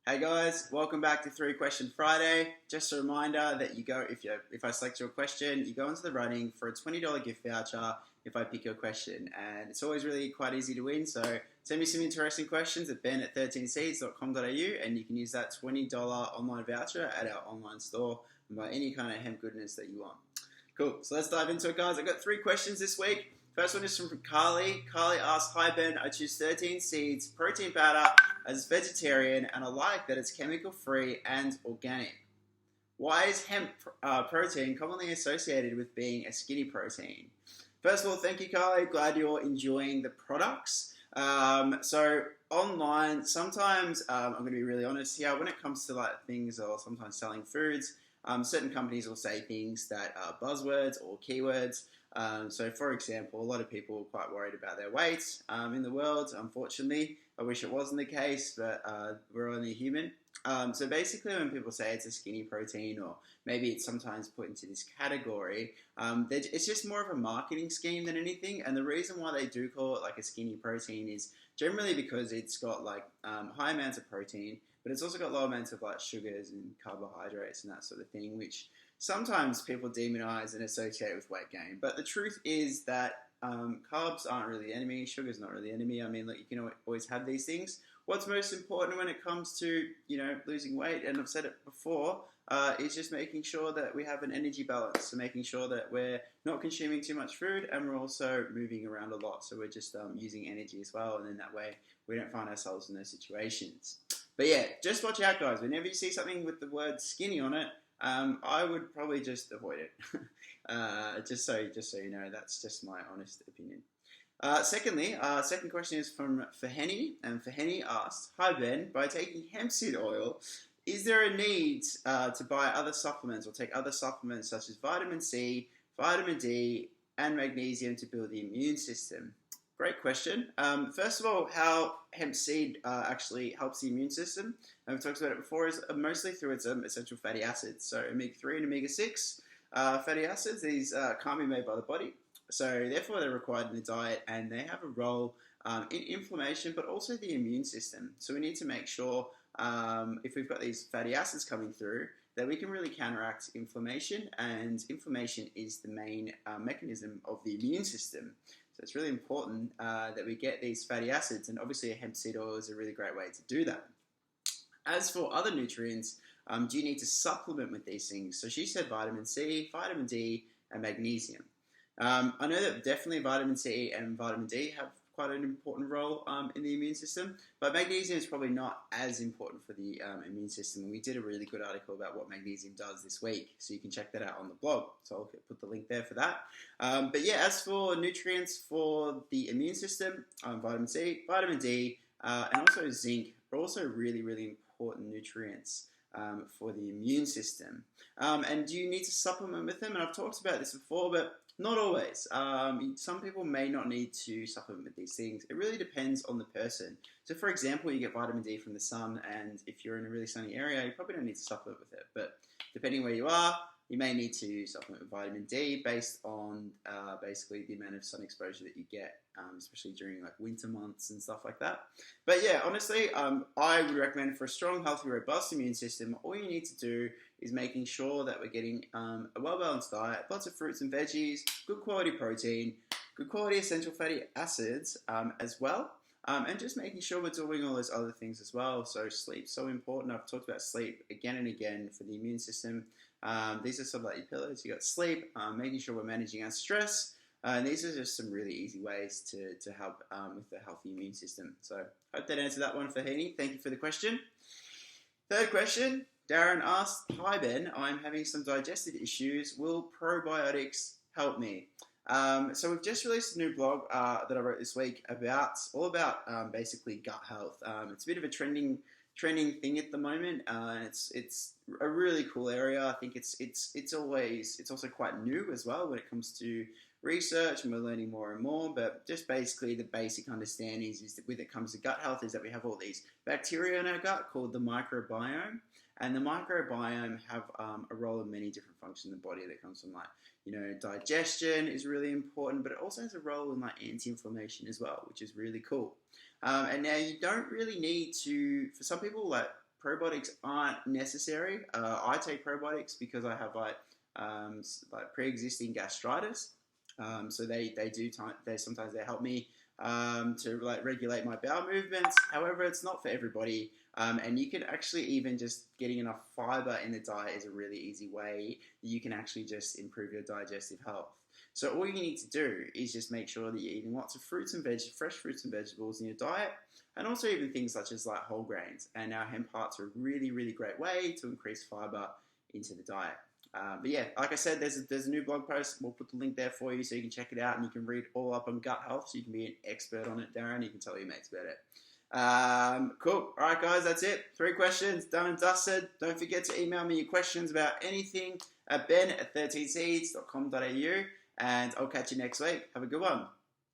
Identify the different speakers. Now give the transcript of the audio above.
Speaker 1: Hey guys, welcome back to Three Question Friday. Just a reminder that if I select your question, you go into the running for a $20 gift voucher if I pick your question, and it's always really quite easy to win. So send me some interesting questions at ben@13seeds.com.au, and you can use that $20 online voucher at our online store and buy any kind of hemp goodness that you want. Cool. So let's dive into it, guys. I've got three questions this week. First one is from Carly. Carly asks, "Hi Ben, I choose 13 Seeds protein powder as vegetarian, and I like that it's chemical free and organic. Why is hemp protein commonly associated with being a skinny protein?" First of all, thank you, Carly. Glad you're enjoying the products. So online, sometimes I'm going to be really honest here. When it comes to like things or sometimes selling foods, certain companies will say things that are buzzwords or keywords. So, for example, a lot of people are quite worried about their weight in the world. Unfortunately, I wish it wasn't the case, but we're only human. So basically, when people say it's a skinny protein, or maybe it's sometimes put into this category, it's just more of a marketing scheme than anything. And the reason why they do call it like a skinny protein is generally because it's got like high amounts of protein, but it's also got low amounts of like sugars and carbohydrates and that sort of thing, which sometimes people demonize and associate with weight gain. But the truth is that carbs aren't really the enemy. Sugar's not really the enemy. I mean, like, you can always have these things. What's most important when it comes to, losing weight, and I've said it before, is just making sure that we have an energy balance. So making sure that we're not consuming too much food, and we're also moving around a lot. So we're just using energy as well. And then that way we don't find ourselves in those situations. But yeah, just watch out, guys. Whenever you see something with the word skinny on it, I would probably just avoid it. just so you know, that's just my honest opinion. Second question is from Faheni, and Faheni asked, "Hi Ben, by taking hemp seed oil, is there a need to buy other supplements or take other supplements such as vitamin C, vitamin D, and magnesium to build the immune system?" Great question. First of all, how hemp seed actually helps the immune system, and we've talked about it before, is mostly through its essential fatty acids. So omega-3 and omega-6 fatty acids, these can't be made by the body. So therefore they're required in the diet, and they have a role in inflammation, but also the immune system. So we need to make sure if we've got these fatty acids coming through, that we can really counteract inflammation, and inflammation is the main mechanism of the immune system. So it's really important that we get these fatty acids, and obviously a hemp seed oil is a really great way to do that. As for other nutrients, do you need to supplement with these things? So she said vitamin C, vitamin D, and magnesium. I know that definitely vitamin C and vitamin D have quite an important role in the immune system, but magnesium is probably not as important for the immune system. And we did a really good article about what magnesium does this week, so you can check that out on the blog. So I'll put the link there for that. But yeah, as for nutrients for the immune system, vitamin C, vitamin D, and also zinc are also really, really important nutrients for the immune system. And do you need to supplement with them? And I've talked about this before, but not always. Some people may not need to supplement with these things. It really depends on the person. So for example, you get vitamin D from the sun, and if you're in a really sunny area, you probably don't need to supplement with it. But depending where you are, you may need to supplement with vitamin D based on basically the amount of sun exposure that you get, especially during like winter months and stuff like that. But yeah, honestly, I would recommend for a strong, healthy, robust immune system, all you need to do is making sure that we're getting a well-balanced diet, lots of fruits and veggies, good quality protein, good quality essential fatty acids as well, and just making sure we're doing all those other things as well. So sleep's so important. I've talked about sleep again and again for the immune system. These are some like your pillars. You got sleep, making sure we're managing our stress. And these are just some really easy ways to help with the healthy immune system. So hope that answered that one for Heaney. Thank you for the question. Third question, Darren asked, "Hi Ben, I'm having some digestive issues. Will probiotics help me?" So we've just released a new blog that I wrote this week all about basically gut health. It's a bit of a trending thing at the moment. It's a really cool area. I think it's also quite new as well when it comes to research, and we're learning more and more. But just basically the basic understanding is that when it comes to gut health, is that we have all these bacteria in our gut called the microbiome. And the microbiome have a role in many different functions in the body that comes from digestion is really important, but it also has a role in anti-inflammation as well, which is really cool. And now you don't really need to, for some people, probiotics aren't necessary. I take probiotics because I have like pre-existing gastritis. So they sometimes they help me to like regulate my bowel movements. However, it's not for everybody. And you can actually even just getting enough fiber in the diet is a really easy way that you can actually just improve your digestive health. So all you need to do is just make sure that you're eating lots of fresh fruits and vegetables in your diet, and also even things such as like whole grains. And now hemp hearts are a really, really great way to increase fiber into the diet. But yeah, like I said, there's a new blog post. We'll put the link there for you so you can check it out and you can read all up on gut health so you can be an expert on it, Darren. You can tell your mates about it. Cool. All right, guys, that's it. 3 questions, done and dusted. Don't forget to email me your questions about anything at ben@13seeds.com.au, and I'll catch you next week. Have a good one.